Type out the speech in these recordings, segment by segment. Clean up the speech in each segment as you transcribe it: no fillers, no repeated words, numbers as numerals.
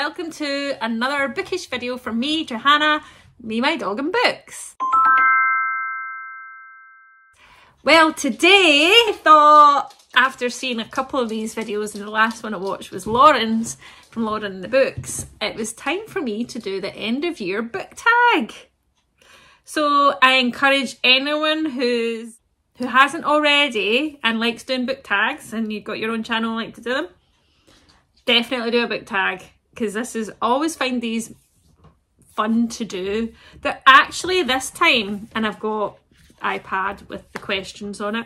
welcome to another bookish video from me, Johanna, me, my dog and books. Well, today I thought, after seeing a couple of these videos, and the last one I watched was Lauren's, from Lauren and the Books, it was time for me to do the end of year book tag. So I encourage anyone who hasn't already and likes doing book tags, and you've got your own channel and like to do them, definitely do a book tag, because I always find these fun to do. They're actually this time, and I've got iPad with the questions on it,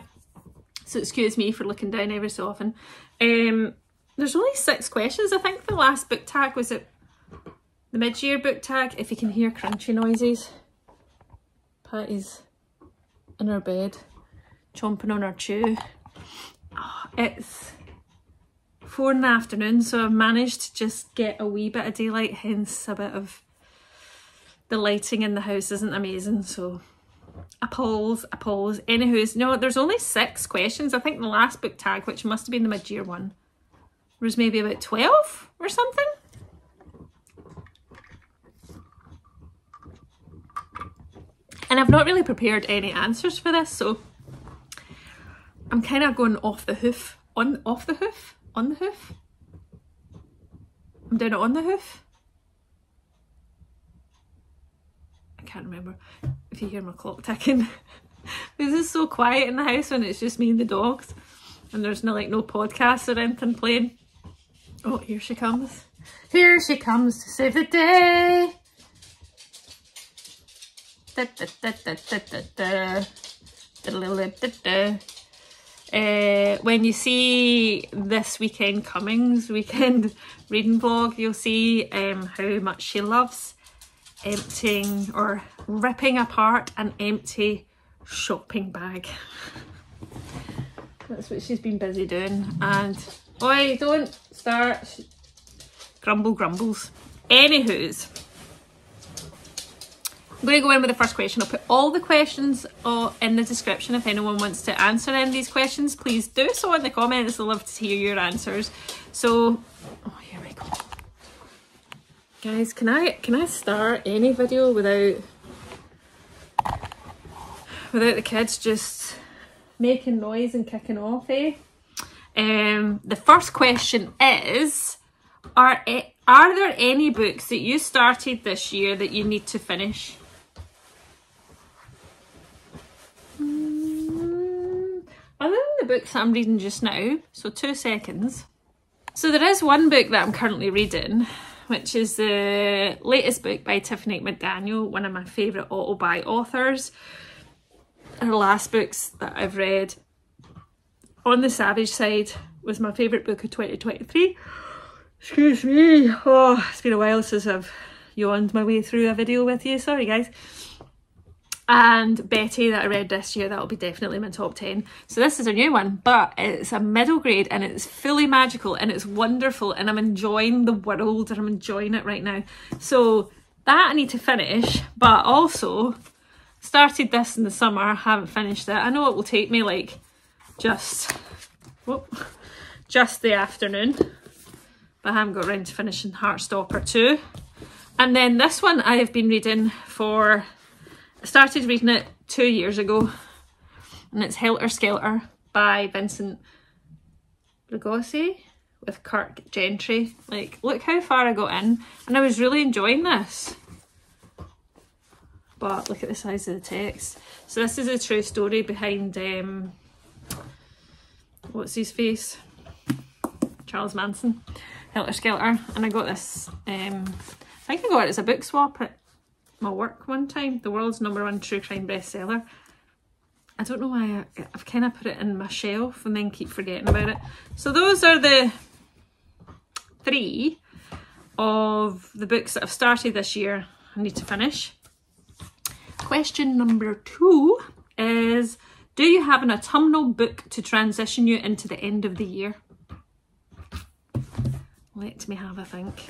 so excuse me for looking down every so often. There's only 6 questions. I think the last book tag was at the mid-year book tag. If you can hear crunchy noises, Patty's in her bed chomping on her chew. Oh, it's 4 in the afternoon, so I've managed to just get a wee bit of daylight, hence a bit of the lighting in the house isn't amazing, so appalls. Anywho's, no, there's only 6 questions. I think the last book tag, which must have been the mid-year one, was maybe about 12 or something. And I've not really prepared any answers for this, so I'm kind of going off the hoof. On the hoof? I'm doing it on the hoof. I can't remember if you hear my clock ticking. This is so quiet in the house when it's just me and the dogs, and there's no podcasts or anything playing. Oh, here she comes. Here she comes to save the day. Da, da, da, da, da, da, da. When you see this weekend reading vlog, you'll see how much she loves emptying or ripping apart an empty shopping bag. That's what she's been busy doing. And oi, don't start grumbles. Anywho's, I'm going to go in with the first question. I'll put all the questions in the description. If anyone wants to answer any of these questions, please do so in the comments. I'd love to hear your answers. So, oh, here we go. Guys, can I start any video without the kids just making noise and kicking off, eh? The first question is, are there any books that you started this year that you need to finish? Other than the books I'm reading just now, so 2 seconds. So there is one book that I'm currently reading, which is the latest book by Tiffany McDaniel, one of my favourite auto-buy authors. Her last books that I've read, On the Savage Side, was my favourite book of 2023. Excuse me. Oh, it's been a while since I've yawned my way through a video with you. Sorry, guys. And Betty, that I read this year, that'll be definitely my top 10. So this is a new one, but it's a middle grade and it's fully magical and it's wonderful, and I'm enjoying the world and I'm enjoying it right now. So that I need to finish, but also started this in the summer, haven't finished it. I know it will take me like just the afternoon, but I haven't got around to finishing Heartstopper 2. And then this one I have been reading for, I started reading it 2 years ago, and it's Helter, Skelter by Vincent Bugliosi with Curt, Gentry. Like, look how far I got in, and I was really enjoying this. But look at the size of the text. So this is a true story behind, what's his face? Charles Manson. Helter, Skelter. And I got this, I think I got it as a book swap at my work one time. The world's #1 true crime bestseller. I don't know why I've kind of put it in my shelf and then keep forgetting about it. So those are the 3 of the books that I've started this year I need to finish. Question number 2 is, do you have an autumnal book to transition you into the end of the year? Let me have a think.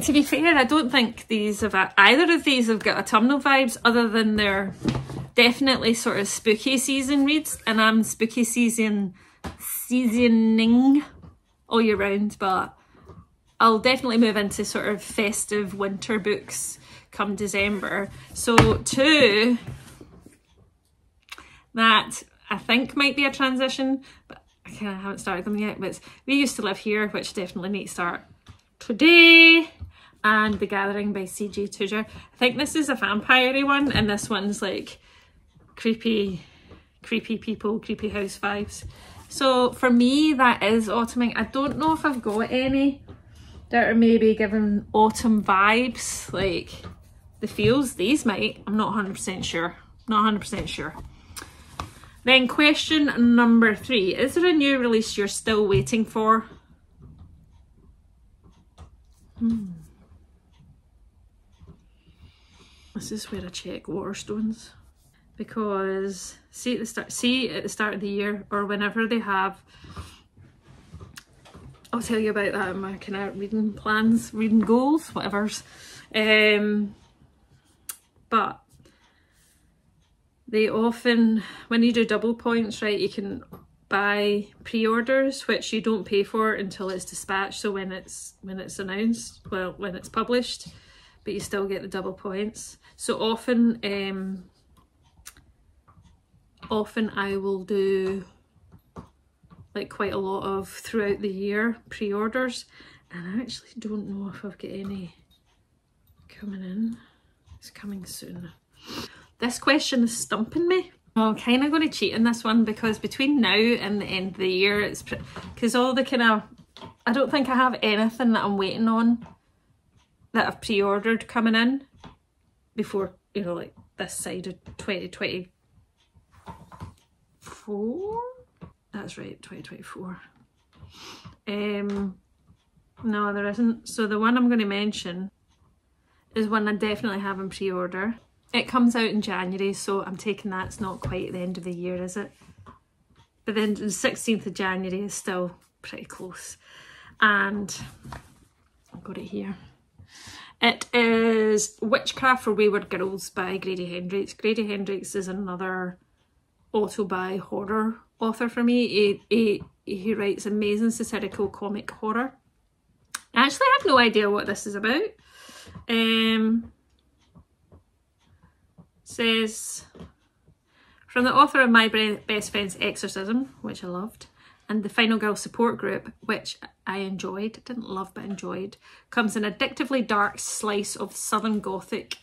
To be fair, I don't think either of these have got autumnal vibes, other than they're definitely sort of spooky season reads, and I'm spooky season seasoning all year round, but I'll definitely move into sort of festive winter books come December. So 2 that I think might be a transition, but I kind of haven't started them yet, but We Used to Live Here, which definitely need to start today, and The Gathering by CJ Tudor. I think this is a vampire-y one, and this one's like creepy people, creepy house vibes. So for me, that is autumning. I don't know if I've got any that are maybe giving autumn vibes, like the feels. These might. I'm not 100% sure. Not 100% sure. Then question number 3. Is there a new release you're still waiting for? This is where I check Waterstones. Because see at the start of the year, or whenever they have, I'll tell you about that in my kind of reading plans, reading goals, whatever's. But they often, when you do double points, right, you can buy pre-orders, which you don't pay for until it's dispatched. So when it's announced, well, when it's published, but you still get the double points. So often I will do like quite a lot of throughout the year pre-orders, and I actually don't know if I've got any coming in. It's coming soon. This question is stumping me. I'm kind of going to cheat in this one, because between now and the end of the year, it's because all the kind of, I don't think I have anything that I'm waiting on that I've pre-ordered coming in before, you know, like this side of 2024. That's right, 2024. No, there isn't. So the one I'm going to mention is one I definitely have in pre-order. It comes out in January, so I'm taking that. It's not quite the end of the year, is it? But then the 16th of January is still pretty close. And I've got it here. It is Witchcraft for Wayward Girls by Grady Hendrix. Grady Hendrix is another auto-buy horror author for me. He writes amazing satirical comic horror. I actually have no idea what this is about. Says, from the author of My Best Friend's Exorcism, which I loved, and the Final Girl support group, which I enjoyed, didn't love but enjoyed, comes an addictively dark slice of Southern Gothic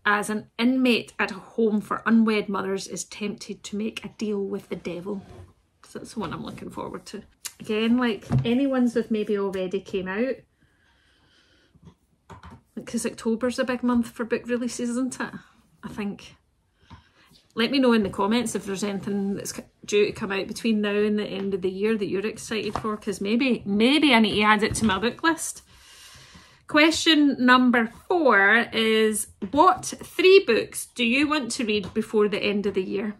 as an inmate at a home for unwed mothers is tempted to make a deal with the devil. So that's the one I'm looking forward to. Again, like any ones that maybe already came out, because October's a big month for book releases, isn't it? I think. Let me know in the comments if there's anything that's due to come out between now and the end of the year that you're excited for, because maybe I need to add it to my book list. Question number 4 is, what 3 books do you want to read before the end of the year?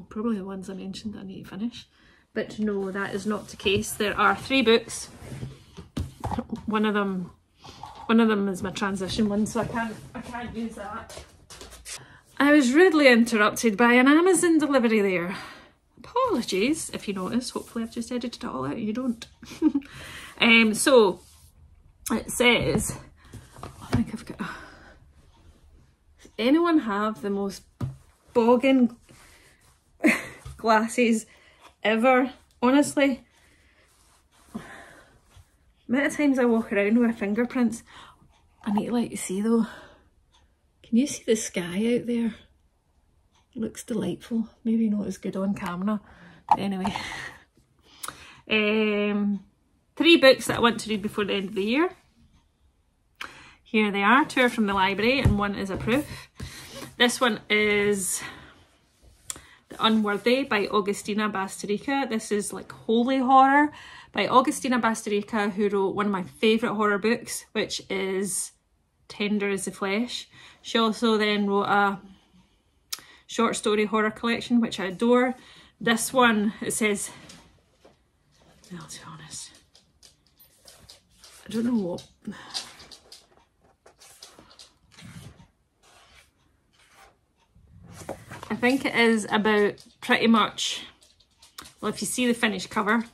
Probably the ones I mentioned that I need to finish. But no, that is not the case. There are 3 books. One of them is my transition one, so I can't use that. I was rudely interrupted by an Amazon delivery there. Apologies if you notice. Hopefully I've just edited it all out and you don't. So it says, I think I've got, does anyone have the most bogging glasses ever? Honestly, the amount of times I walk around with fingerprints, I need to let you see though. Can you see the sky out there? It looks delightful. Maybe not as good on camera. But anyway. 3 books that I want to read before the end of the year. Here they are. 2 are from the library and 1 is a proof. This one is The Unworthy by Augustina Bastarrica. This is like holy horror by Augustina Bastarrica, who wrote one of my favourite horror books, which is Tender as the Flesh. She also then wrote a short story horror collection, which I adore. This one, it says, well, to be honest, I don't know what. I think it is about pretty much well, if you see the finished cover,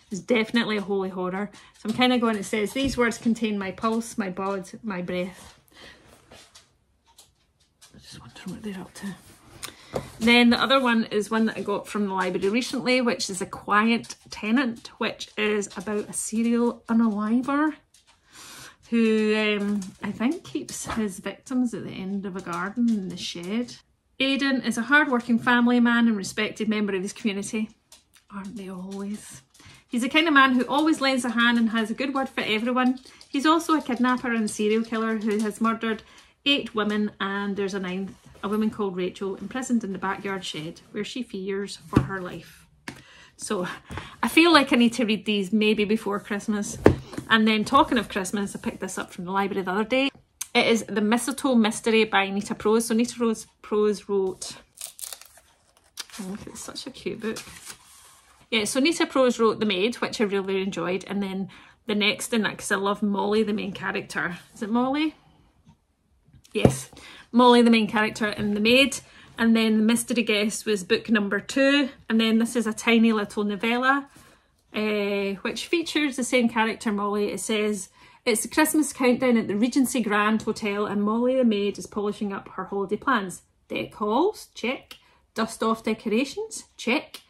it's definitely a holy horror. So I'm kind of going, it says, these words contain my pulse, my blood, my breath. I'm just wondering what they're up to. Then the other one is one that I got from the library recently, which is A Quiet Tenant, which is about a serial unaliver who I think keeps his victims at the end of a garden in the shed. Aidan is a hard-working family man and respected member of his community. Aren't they always? He's the kind of man who always lends a hand and has a good word for everyone. He's also a kidnapper and serial killer who has murdered 8 women, and there's a 9th, a woman called Rachel, imprisoned in the backyard shed where she fears for her life. So I feel like I need to read these maybe before Christmas. And then talking of Christmas, I picked this up from the library the other day. It is The Mistletoe Mystery by Nita Prose. So Nita Prose wrote, oh look, it's such a cute book. Yeah, so Nita Prose wrote The Maid, which I really enjoyed. And then the next in that, because I love Molly, the main character. Is it Molly? Yes, Molly, the main character in The Maid. And then The Mystery Guest was book number 2. And then this is a tiny little novella, which features the same character, Molly. It says, it's the Christmas countdown at the Regency Grand Hotel and Molly the maid is polishing up her holiday plans. Deck halls, check. Dust off decorations, check.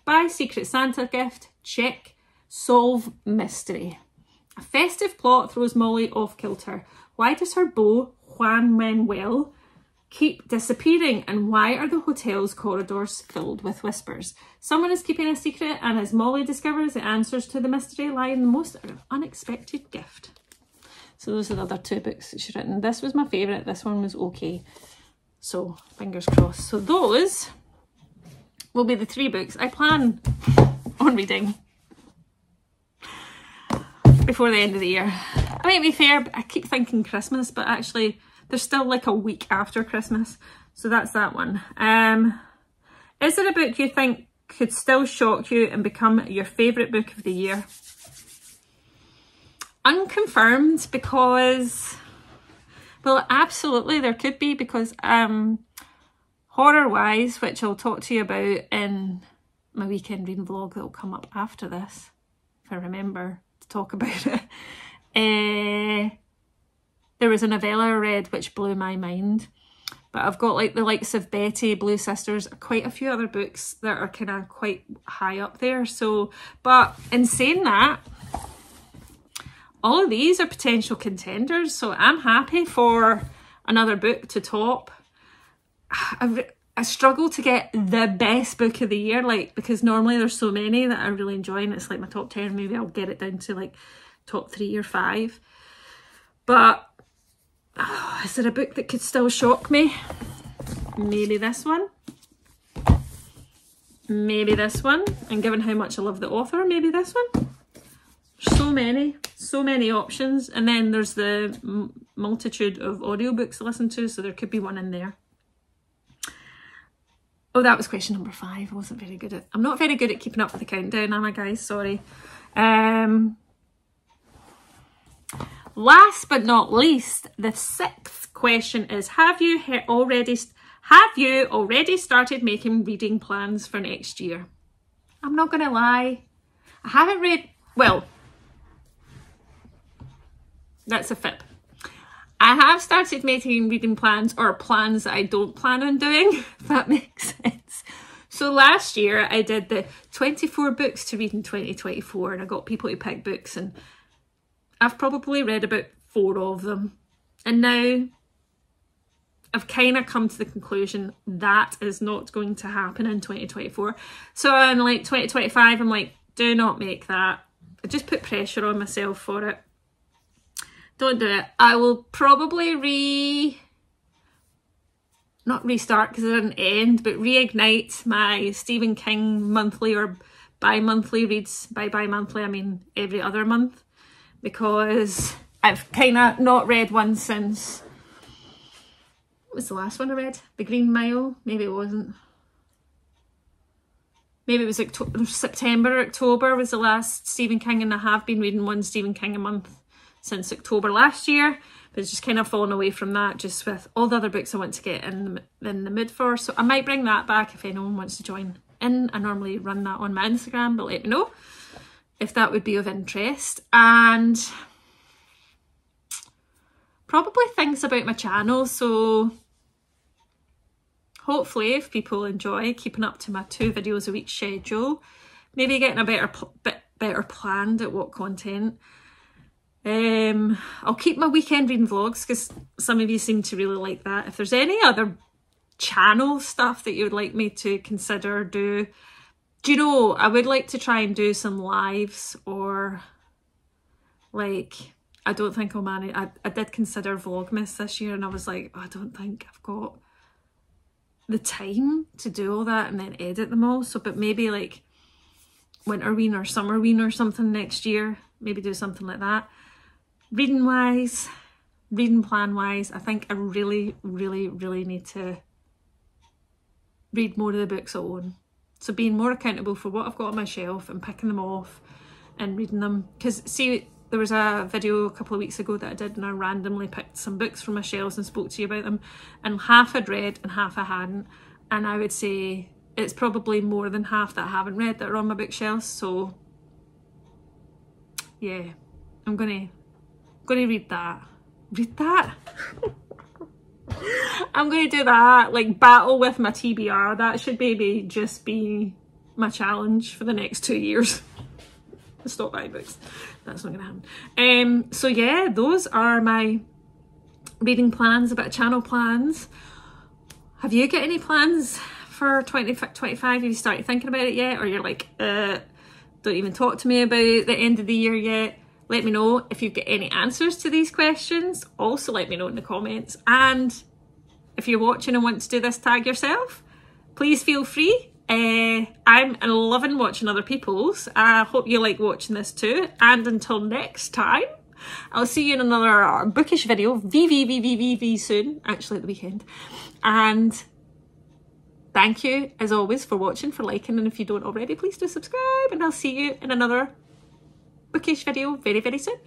Buy Secret Santa gift, check. Solve mystery. A festive plot throws Molly off kilter. Why does her beau, Juan Manuel, keep disappearing, and why are the hotel's corridors filled with whispers? Someone is keeping a secret, and as Molly discovers, the answers to the mystery lie in the most unexpected gift. So those are the other 2 books that she's written. This was my favourite, this one was okay. So fingers crossed. So those will be the 3 books I plan on reading before the end of the year. I might be fair, I keep thinking Christmas, but actually there's still like a week after Christmas. So that's that one. Is there a book you think could still shock you and become your favourite book of the year? Unconfirmed, because, well, absolutely there could be, because horror-wise, which I'll talk to you about in my weekend reading vlog that will come up after this, if I remember to talk about it. There was a novella I read which blew my mind, but I've got like the likes of Betty, Blue Sisters, quite a few other books that are kind of quite high up there. So, but in saying that, all of these are potential contenders, so I'm happy for another book to top. I struggle to get the best book of the year, like, because normally there's so many that I really enjoy and it's like my top 10, maybe I'll get it down to like top 3 or 5. But is there a book that could still shock me? Maybe this one. Maybe this one. And given how much I love the author, maybe this one. So many options. And then there's the multitude of audiobooks to listen to, so there could be one in there. Oh, that was question number 5. I wasn't very good at... I'm not very good at keeping up with the countdown, am I, guys? Sorry. Last but not least, the 6th question is, have you already started making reading plans for next year? I'm not going to lie. I haven't read... Well, that's a fib. I have started making reading plans, or plans that I don't plan on doing, if that makes sense. So last year I did the 24 books to read in 2024, and I got people to pick books, and I've probably read about 4 of them. And now I've kind of come to the conclusion that is not going to happen in 2024. So in like 2025, I'm like, do not make that. I just put pressure on myself for it. Don't do it. I will probably not restart because it didn't end, but reignite my Stephen King monthly or bi-monthly reads. By bi-monthly, I mean every other month, because I've kind of not read one since, what was the last one I read? The Green Mile? Maybe it wasn't. Maybe it was September, October was the last Stephen King, and I have been reading one Stephen King a month since October last year, but it's just kind of fallen away from that, just with all the other books I want to get in the mood for. So I might bring that back if anyone wants to join in. I normally run that on my Instagram, but let me know if that would be of interest. And probably things about my channel. So hopefully if people enjoy keeping up to my 2 videos a week schedule, maybe getting a bit better planned at what content. I'll keep my weekend reading vlogs because some of you seem to really like that. If there's any other channel stuff that you would like me to consider do you know, I would like to try and do some lives, or like, I don't think I'll manage. I did consider Vlogmas this year and I was like, oh, I don't think I've got the time to do all that and then edit them all. So, but maybe like Winterween or Summerween or something next year, maybe do something like that. Reading wise, reading plan wise, I think I really need to read more of the books I own. So being more accountable for what I've got on my shelf and picking them off and reading them. Because see, there was a video a couple of weeks ago that I did and I randomly picked some books from my shelves and spoke to you about them, and half I'd read and half I hadn't, and I would say it's probably more than half that I haven't read that are on my bookshelves. So yeah, I'm gonna read that. I'm going to do that, like battle with my TBR. That should maybe just be my challenge for the next 2 years. Stop buying books. That's not going to happen. So yeah, those are my reading plans, a bit of channel plans. Have you got any plans for 2025? Have you started thinking about it yet? Or you're like, don't even talk to me about the end of the year yet? Let me know if you've got any answers to these questions. Also let me know in the comments. And if you're watching and want to do this tag yourself, please feel free. I'm loving watching other people's. I hope you like watching this too. And until next time, I'll see you in another bookish video soon, actually at the weekend. And thank you as always for watching, for liking, and if you don't already, please do subscribe, and I'll see you in another bookish video very soon.